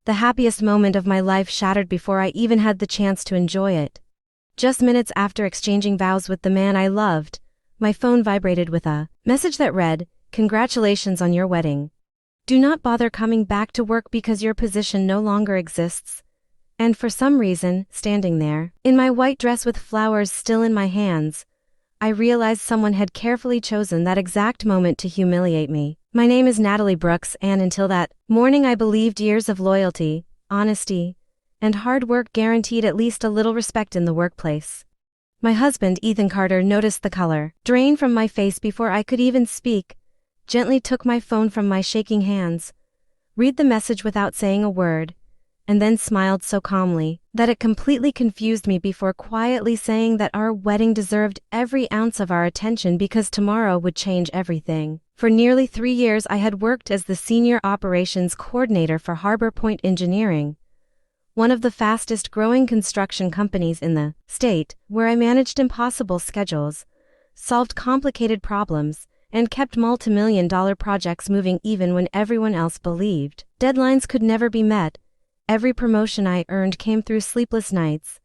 the happiest moment of my life shattered before I even had the chance to enjoy it. Just minutes after exchanging vows with the man I loved, my phone vibrated with a message that read, "Congratulations on your wedding. Do not bother coming back to work because your position no longer exists." And for some reason, standing there, in my white dress with flowers still in my hands, I realized someone had carefully chosen that exact moment to humiliate me. My name is Natalie Brooks, and until that morning I believed years of loyalty, honesty, and hard work guaranteed at least a little respect in the workplace. My husband, Ethan Carter, noticed the color drain from my face before I could even speak, gently took my phone from my shaking hands, read the message without saying a word, and then smiled so calmly that it completely confused me before quietly saying that our wedding deserved every ounce of our attention because tomorrow would change everything. For nearly 3 years I had worked as the senior operations coordinator for Harbor Point Engineering, one of the fastest growing construction companies in the state, where I managed impossible schedules, solved complicated problems, and kept multi-million-dollar projects moving even when everyone else believed deadlines could never be met. Every promotion I earned came through sleepless nights,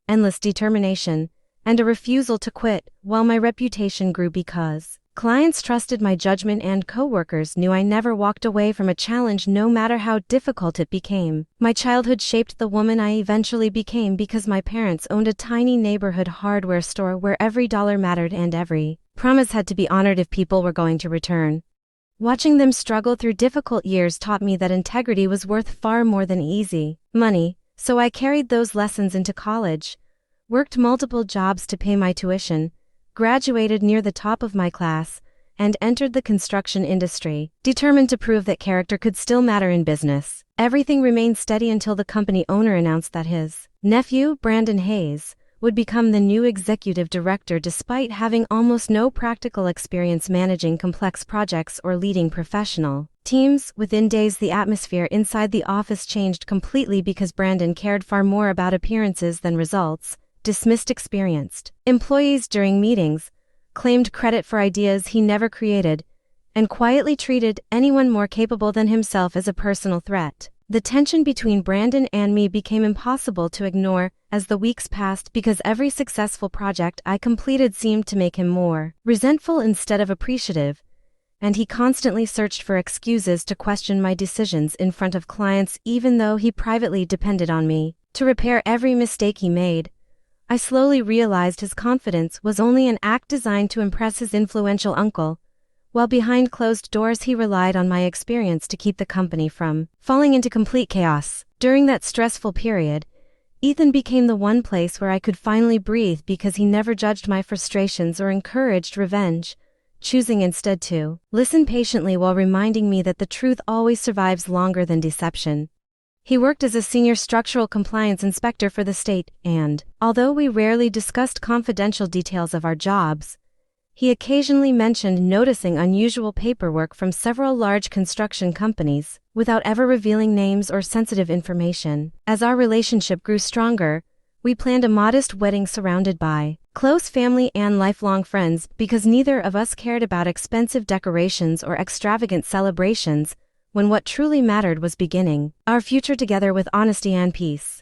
endless determination, and a refusal to quit, while my reputation grew because clients trusted my judgment and coworkers knew I never walked away from a challenge no matter how difficult it became. My childhood shaped the woman I eventually became because my parents owned a tiny neighborhood hardware store where every dollar mattered and every promise had to be honored if people were going to return. Watching them struggle through difficult years taught me that integrity was worth far more than easy money, so I carried those lessons into college, worked multiple jobs to pay my tuition, graduated near the top of my class, and entered the construction industry, determined to prove that character could still matter in business. Everything remained steady until the company owner announced that his nephew, Brandon Hayes, would become the new executive director despite having almost no practical experience managing complex projects or leading professional teams. Within days, the atmosphere inside the office changed completely because Brandon cared far more about appearances than results, dismissed experienced employees during meetings, claimed credit for ideas he never created, and quietly treated anyone more capable than himself as a personal threat. The tension between Brandon and me became impossible to ignore as the weeks passed because every successful project I completed seemed to make him more resentful instead of appreciative, and he constantly searched for excuses to question my decisions in front of clients even though he privately depended on me to repair every mistake he made. I slowly realized his confidence was only an act designed to impress his influential uncle, while behind closed doors he relied on my experience to keep the company from falling into complete chaos. During that stressful period, Ethan became the one place where I could finally breathe because he never judged my frustrations or encouraged revenge, choosing instead to listen patiently while reminding me that the truth always survives longer than deception. He worked as a senior structural compliance inspector for the state, and although we rarely discussed confidential details of our jobs, he occasionally mentioned noticing unusual paperwork from several large construction companies, without ever revealing names or sensitive information. As our relationship grew stronger, we planned a modest wedding surrounded by close family and lifelong friends because neither of us cared about expensive decorations or extravagant celebrations, when what truly mattered was beginning our future together with honesty and peace.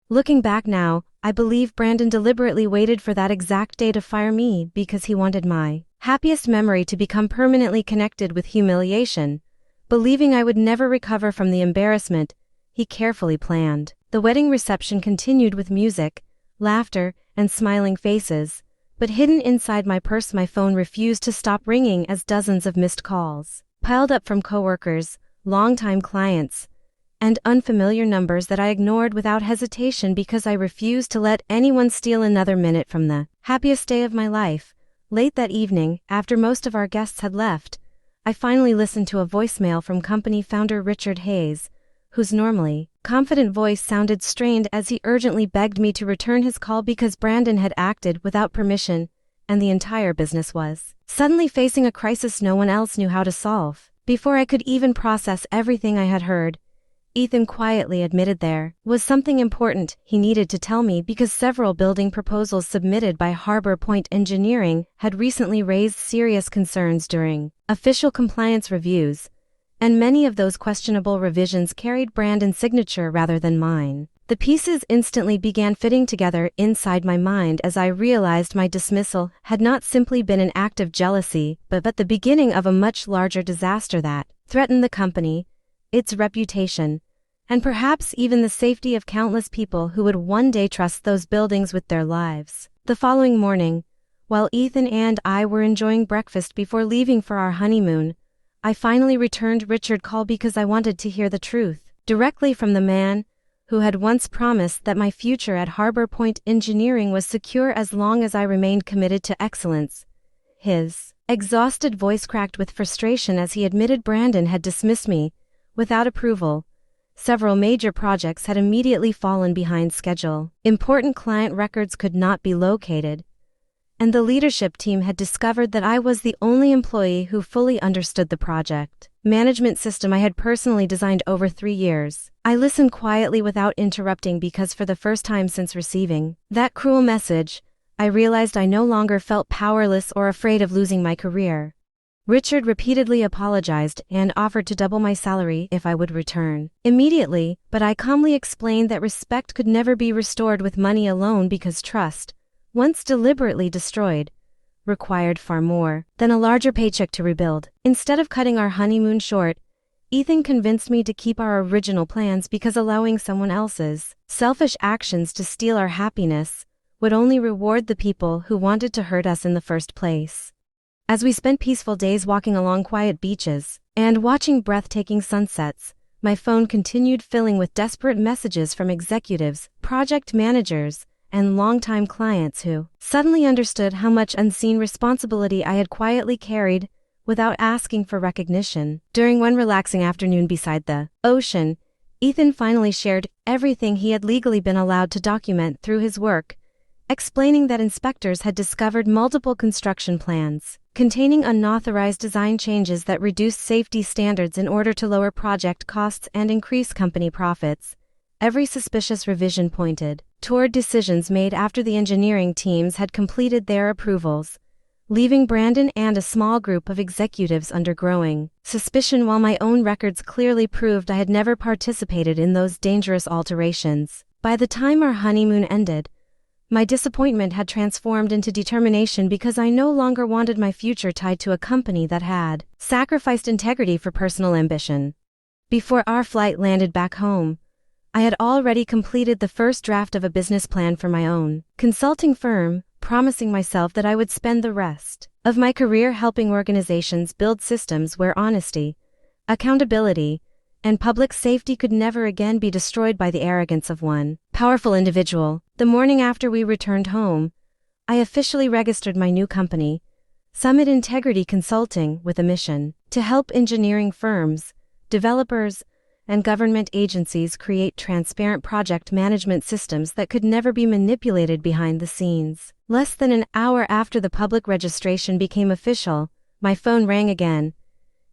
Looking back now, I believe Brandon deliberately waited for that exact day to fire me because he wanted my happiest memory to become permanently connected with humiliation. Believing I would never recover from the embarrassment he carefully planned. The wedding reception continued with music, laughter, and smiling faces, but hidden inside my purse my phone refused to stop ringing as dozens of missed calls piled up from coworkers, longtime clients, and unfamiliar numbers that I ignored without hesitation because I refused to let anyone steal another minute from the happiest day of my life. Late that evening, after most of our guests had left, I finally listened to a voicemail from company founder Richard Hayes, whose normally confident voice sounded strained as he urgently begged me to return his call because Brandon had acted without permission, and the entire business was suddenly facing a crisis no one else knew how to solve. Before I could even process everything I had heard, Ethan quietly admitted there was something important he needed to tell me because several building proposals submitted by Harbor Point Engineering had recently raised serious concerns during official compliance reviews, and many of those questionable revisions carried Brandon's signature rather than mine. The pieces instantly began fitting together inside my mind as I realized my dismissal had not simply been an act of jealousy, but the beginning of a much larger disaster that threatened the company, its reputation, and perhaps even the safety of countless people who would one day trust those buildings with their lives. The following morning, while Ethan and I were enjoying breakfast before leaving for our honeymoon, I finally returned Richard's call because I wanted to hear the truth directly from the man who had once promised that my future at Harbor Point Engineering was secure as long as I remained committed to excellence. His exhausted voice cracked with frustration as he admitted Brandon had dismissed me without approval. Several major projects had immediately fallen behind schedule. Important client records could not be located, and the leadership team had discovered that I was the only employee who fully understood the project management system I had personally designed over 3 years. I listened quietly without interrupting because for the first time since receiving that cruel message, I realized I no longer felt powerless or afraid of losing my career. Richard repeatedly apologized and offered to double my salary if I would return immediately, but I calmly explained that respect could never be restored with money alone because trust, once deliberately destroyed, required far more than a larger paycheck to rebuild. Instead of cutting our honeymoon short, Ethan convinced me to keep our original plans because allowing someone else's selfish actions to steal our happiness would only reward the people who wanted to hurt us in the first place. As we spent peaceful days walking along quiet beaches and watching breathtaking sunsets, my phone continued filling with desperate messages from executives, project managers, and longtime clients who suddenly understood how much unseen responsibility I had quietly carried without asking for recognition. During one relaxing afternoon beside the ocean, Ethan finally shared everything he had legally been allowed to document through his work, explaining that inspectors had discovered multiple construction plans containing unauthorized design changes that reduced safety standards in order to lower project costs and increase company profits. Every suspicious revision pointed toward decisions made after the engineering teams had completed their approvals, leaving Brandon and a small group of executives under growing suspicion while my own records clearly proved I had never participated in those dangerous alterations. By the time our honeymoon ended, my disappointment had transformed into determination because I no longer wanted my future tied to a company that had sacrificed integrity for personal ambition. Before our flight landed back home, I had already completed the first draft of a business plan for my own consulting firm, promising myself that I would spend the rest of my career helping organizations build systems where honesty, accountability, and public safety could never again be destroyed by the arrogance of one powerful individual. The morning after we returned home, I officially registered my new company, Summit Integrity Consulting, with a mission to help engineering firms, developers, and government agencies create transparent project management systems that could never be manipulated behind the scenes. Less than an hour after the public registration became official, my phone rang again,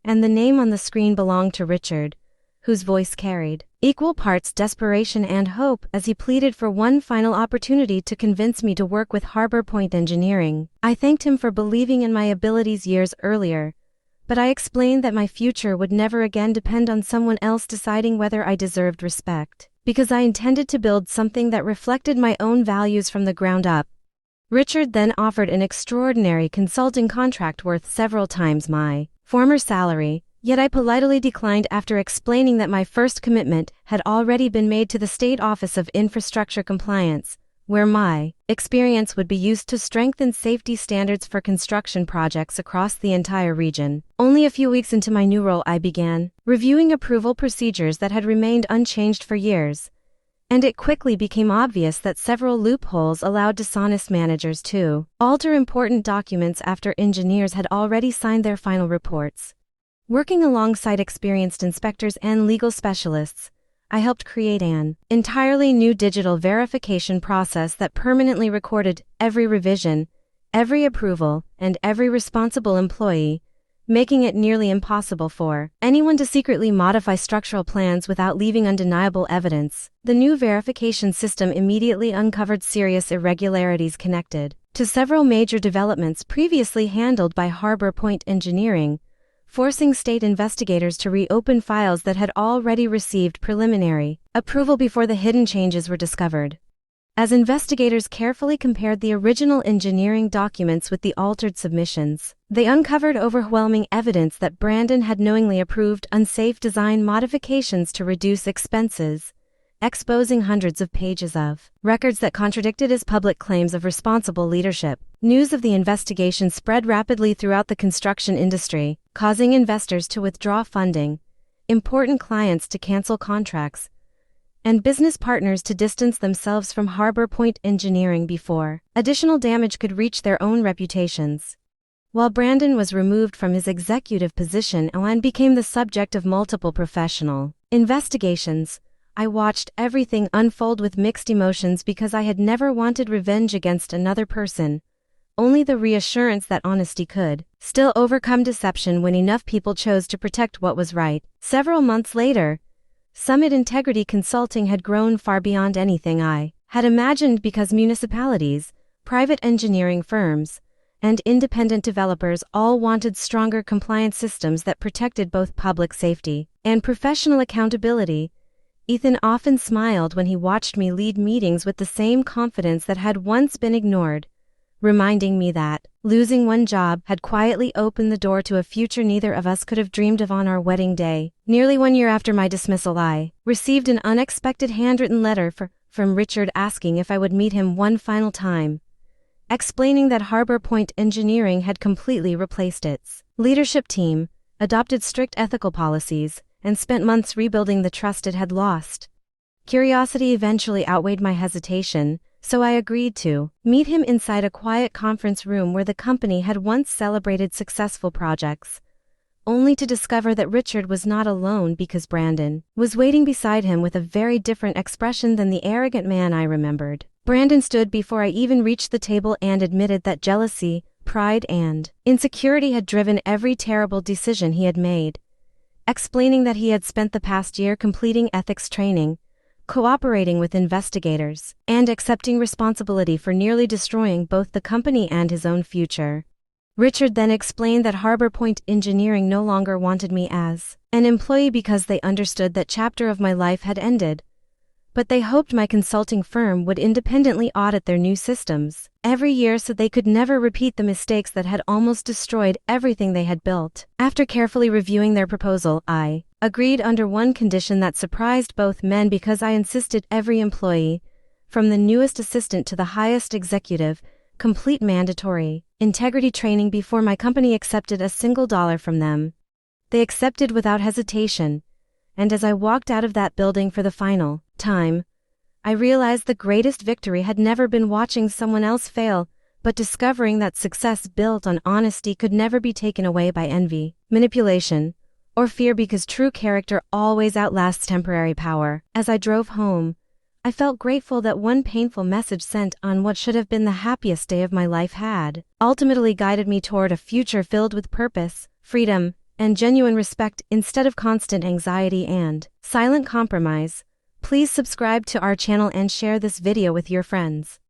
and the name on the screen belonged to Richard, whose voice carried equal parts desperation and hope as he pleaded for one final opportunity to convince me to work with Harbor Point Engineering. I thanked him for believing in my abilities years earlier, but I explained that my future would never again depend on someone else deciding whether I deserved respect, because I intended to build something that reflected my own values from the ground up. Richard then offered an extraordinary consulting contract worth several times my former salary, yet I politely declined after explaining that my first commitment had already been made to the State Office of Infrastructure Compliance, where my experience would be used to strengthen safety standards for construction projects across the entire region. Only a few weeks into my new role, I began reviewing approval procedures that had remained unchanged for years, and it quickly became obvious that several loopholes allowed dishonest managers to alter important documents after engineers had already signed their final reports. Working alongside experienced inspectors and legal specialists, I helped create an entirely new digital verification process that permanently recorded every revision, every approval, and every responsible employee, making it nearly impossible for anyone to secretly modify structural plans without leaving undeniable evidence. The new verification system immediately uncovered serious irregularities connected to several major developments previously handled by Harbor Point Engineering, forcing state investigators to reopen files that had already received preliminary approval before the hidden changes were discovered. As investigators carefully compared the original engineering documents with the altered submissions, they uncovered overwhelming evidence that Brandon had knowingly approved unsafe design modifications to reduce expenses, exposing hundreds of pages of records that contradicted his public claims of responsible leadership. News of the investigation spread rapidly throughout the construction industry, causing investors to withdraw funding, important clients to cancel contracts, and business partners to distance themselves from Harbor Point Engineering before additional damage could reach their own reputations. While Brandon was removed from his executive position and became the subject of multiple professional investigations, I watched everything unfold with mixed emotions because I had never wanted revenge against another person, only the reassurance that honesty could still overcome deception when enough people chose to protect what was right. Several months later, Summit Integrity Consulting had grown far beyond anything I had imagined because municipalities, private engineering firms, and independent developers all wanted stronger compliance systems that protected both public safety and professional accountability. Ethan often smiled when he watched me lead meetings with the same confidence that had once been ignored, reminding me that losing one job had quietly opened the door to a future neither of us could have dreamed of. On our wedding day, nearly 1 year after my dismissal, I received an unexpected handwritten letter from Richard asking if I would meet him one final time, explaining that Harbor Point Engineering had completely replaced its leadership team, adopted strict ethical policies, and spent months rebuilding the trust it had lost. Curiosity eventually outweighed my hesitation, so I agreed to meet him inside a quiet conference room where the company had once celebrated successful projects, only to discover that Richard was not alone because Brandon was waiting beside him with a very different expression than the arrogant man I remembered. Brandon stood before I even reached the table and admitted that jealousy, pride, and insecurity had driven every terrible decision he had made, explaining that he had spent the past year completing ethics training, cooperating with investigators, and accepting responsibility for nearly destroying both the company and his own future. Richard then explained that Harbor Point Engineering no longer wanted me as an employee because they understood that chapter of my life had ended, but they hoped my consulting firm would independently audit their new systems every year so they could never repeat the mistakes that had almost destroyed everything they had built. After carefully reviewing their proposal, I agreed under one condition that surprised both men because I insisted every employee, from the newest assistant to the highest executive, complete mandatory integrity training before my company accepted a single dollar from them. They accepted without hesitation, and as I walked out of that building for the final time, I realized the greatest victory had never been watching someone else fail, but discovering that success built on honesty could never be taken away by envy, manipulation, or fear because true character always outlasts temporary power. As I drove home, I felt grateful that one painful message sent on what should have been the happiest day of my life had ultimately guided me toward a future filled with purpose, freedom, and genuine respect instead of constant anxiety and silent compromise. Please subscribe to our channel and share this video with your friends.